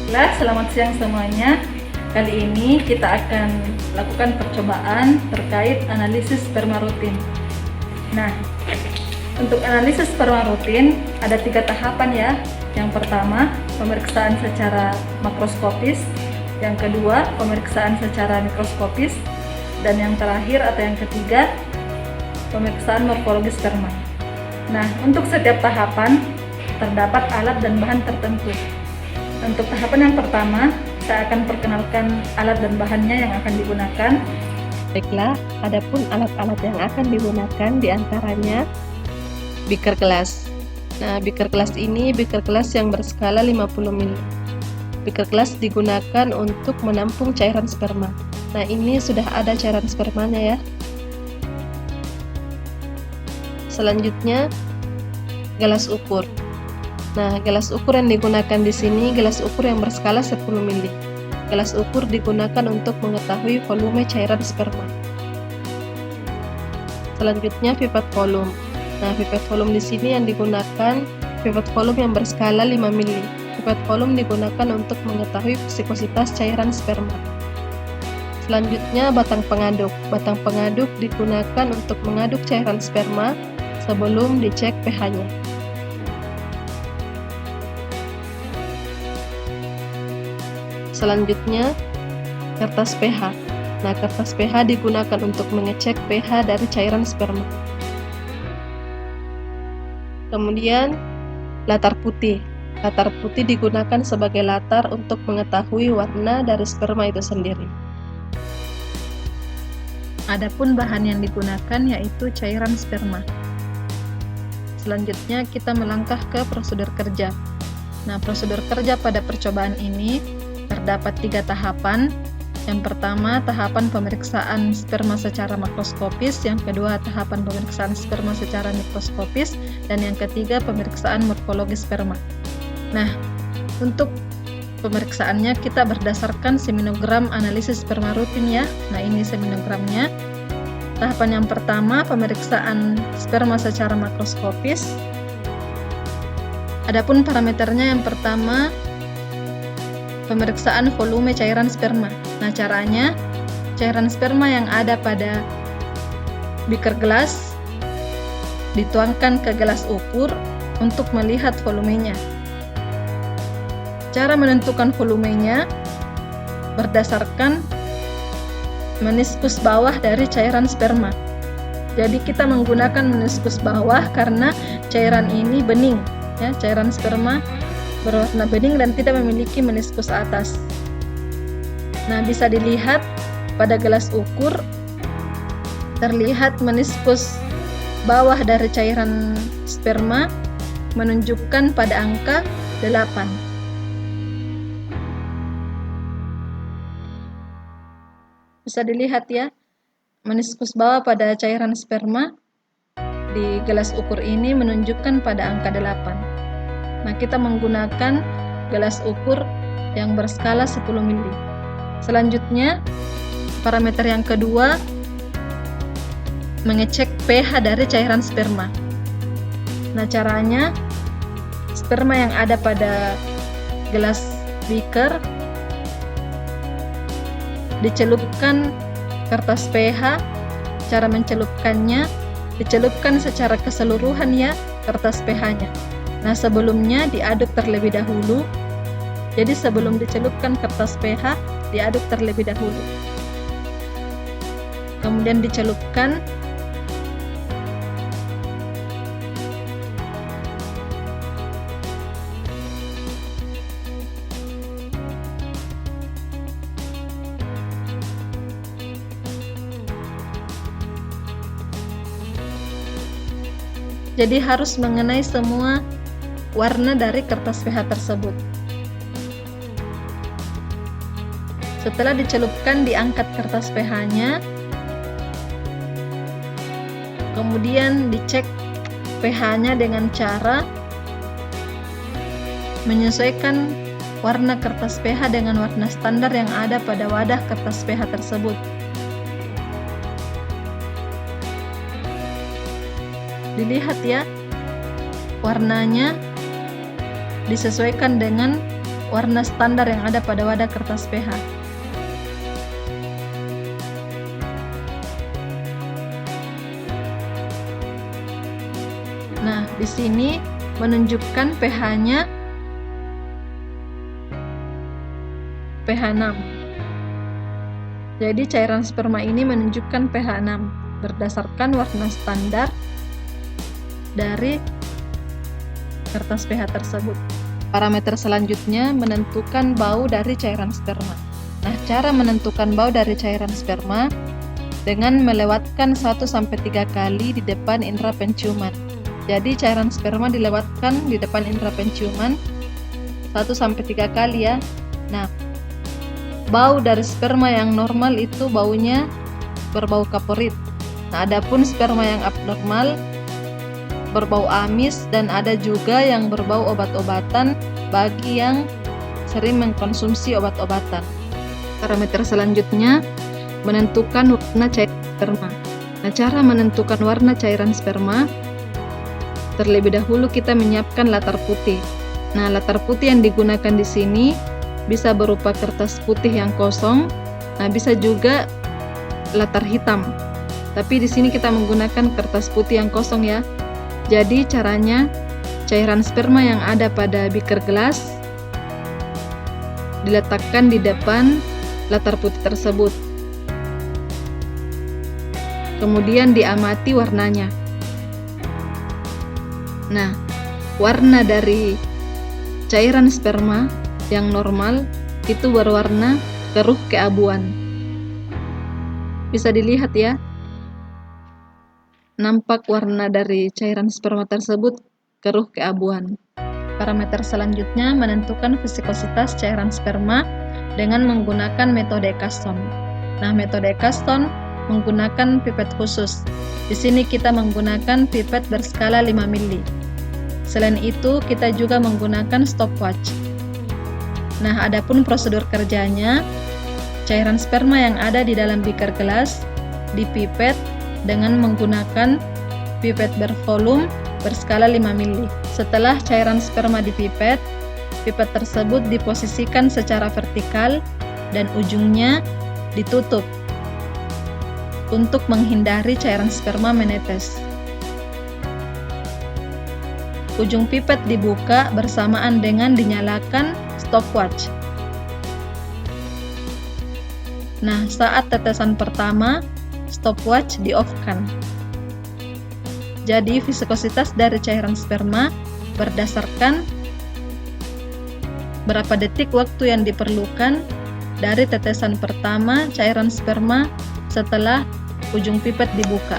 Baiklah, selamat siang semuanya. Kali ini kita akan lakukan percobaan terkait analisis sperma rutin. Nah, untuk analisis sperma rutin ada 3 tahapan ya. Yang pertama, pemeriksaan secara makroskopis. Yang kedua, pemeriksaan secara mikroskopis. Dan yang terakhir atau yang ketiga, pemeriksaan morfologi sperma. Nah, untuk setiap tahapan terdapat alat dan bahan tertentu. Untuk tahapan yang pertama, saya akan perkenalkan alat dan bahannya yang akan digunakan. Baiklah, adapun alat-alat yang akan digunakan diantaranya beaker gelas. Nah, beaker gelas ini beaker gelas yang berskala 50 ml. Beaker gelas digunakan untuk menampung cairan sperma. Nah, ini sudah ada cairan spermanya ya. Selanjutnya, gelas ukur. Nah, gelas ukur yang digunakan di sini gelas ukur yang berskala 10 ml. Gelas ukur digunakan untuk mengetahui volume cairan sperma. Selanjutnya, pipet volume. Nah, pipet volume di sini yang digunakan pipet volume yang berskala 5 ml. Pipet volume digunakan untuk mengetahui viskositas cairan sperma. Selanjutnya, batang pengaduk. Batang pengaduk digunakan untuk mengaduk cairan sperma sebelum dicek pH-nya. Selanjutnya, kertas pH. Nah, kertas pH digunakan untuk mengecek pH dari cairan sperma. Kemudian, latar putih. Latar putih digunakan sebagai latar untuk mengetahui warna dari sperma itu sendiri. Adapun bahan yang digunakan yaitu cairan sperma. Selanjutnya kita melangkah ke prosedur kerja. Nah, prosedur kerja pada percobaan ini terdapat 3 tahapan. Yang pertama, tahapan pemeriksaan sperma secara makroskopis. Yang kedua, tahapan pemeriksaan sperma secara mikroskopis. Dan yang ketiga, pemeriksaan morfologi sperma. Nah, untuk pemeriksaannya kita berdasarkan seminogram analisis sperma rutin ya. Nah, ini seminogramnya. Tahapan yang pertama, pemeriksaan sperma secara makroskopis. Adapun parameternya yang pertama, pemeriksaan volume cairan sperma. Nah, caranya cairan sperma yang ada pada beaker gelas dituangkan ke gelas ukur untuk melihat volumenya. Cara menentukan volumenya berdasarkan meniskus bawah dari cairan sperma. Jadi kita menggunakan meniskus bawah karena cairan ini bening ya, cairan sperma berwarna bening dan tidak memiliki meniskus atas. Nah, bisa dilihat pada gelas ukur terlihat meniskus bawah dari cairan sperma menunjukkan pada angka 8. Bisa dilihat ya, meniskus bawah pada cairan sperma di gelas ukur ini menunjukkan pada angka 8. Nah, kita menggunakan gelas ukur yang berskala 10 ml. Selanjutnya, parameter yang kedua, mengecek pH dari cairan sperma. Nah, caranya, sperma yang ada pada gelas beaker dicelupkan kertas pH. Cara mencelupkannya, dicelupkan secara keseluruhan ya kertas pH-nya. Nah, sebelumnya diaduk terlebih dahulu. Jadi sebelum dicelupkan kertas pH, diaduk terlebih dahulu. Kemudian dicelupkan. Jadi harus mengenai semua warna dari kertas pH tersebut. Setelah dicelupkan, diangkat kertas pH-nya, kemudian dicek pH-nya dengan cara menyesuaikan warna kertas pH dengan warna standar yang ada pada wadah kertas pH tersebut. Dilihat ya, warnanya disesuaikan dengan warna standar yang ada pada wadah kertas pH. Nah, di sini menunjukkan pH-nya pH 6. Jadi cairan sperma ini menunjukkan pH 6 berdasarkan warna standar dari kertas pH tersebut. Parameter selanjutnya menentukan bau dari cairan sperma. Nah, cara menentukan bau dari cairan sperma dengan melewatkan 1-3 kali di depan indera penciuman. Jadi cairan sperma dilewatkan di depan indera penciuman 1-3 kali ya. Nah, bau dari sperma yang normal itu baunya berbau kaporit. Nah, adapun sperma yang abnormal berbau amis, dan ada juga yang berbau obat-obatan bagi yang sering mengkonsumsi obat-obatan. Parameter selanjutnya menentukan warna cairan sperma. Nah, cara menentukan warna cairan sperma, terlebih dahulu kita menyiapkan latar putih. Nah, latar putih yang digunakan di sini bisa berupa kertas putih yang kosong. Nah, bisa juga latar hitam. Tapi di sini kita menggunakan kertas putih yang kosong ya. Jadi caranya, cairan sperma yang ada pada beaker gelas diletakkan di depan latar putih tersebut. Kemudian diamati warnanya. Nah, warna dari cairan sperma yang normal itu berwarna keruh keabuan. Bisa dilihat ya, nampak warna dari cairan sperma tersebut keruh keabuan. Parameter selanjutnya menentukan viskositas cairan sperma dengan menggunakan metode Caston. Nah, metode Caston menggunakan pipet khusus. Di sini kita menggunakan pipet berskala 5 mili. Selain itu, kita juga menggunakan stopwatch. Nah, adapun prosedur kerjanya, cairan sperma yang ada di dalam beaker gelas dipipet dengan menggunakan pipet bervolume berskala 5 mili. Setelah cairan sperma dipipet, pipet tersebut diposisikan secara vertikal dan ujungnya ditutup untuk menghindari cairan sperma menetes. Ujung pipet dibuka bersamaan dengan dinyalakan stopwatch. Nah, saat tetesan pertama, stopwatch di-off-kan. Jadi, viskositas dari cairan sperma berdasarkan berapa detik waktu yang diperlukan dari tetesan pertama cairan sperma setelah ujung pipet dibuka.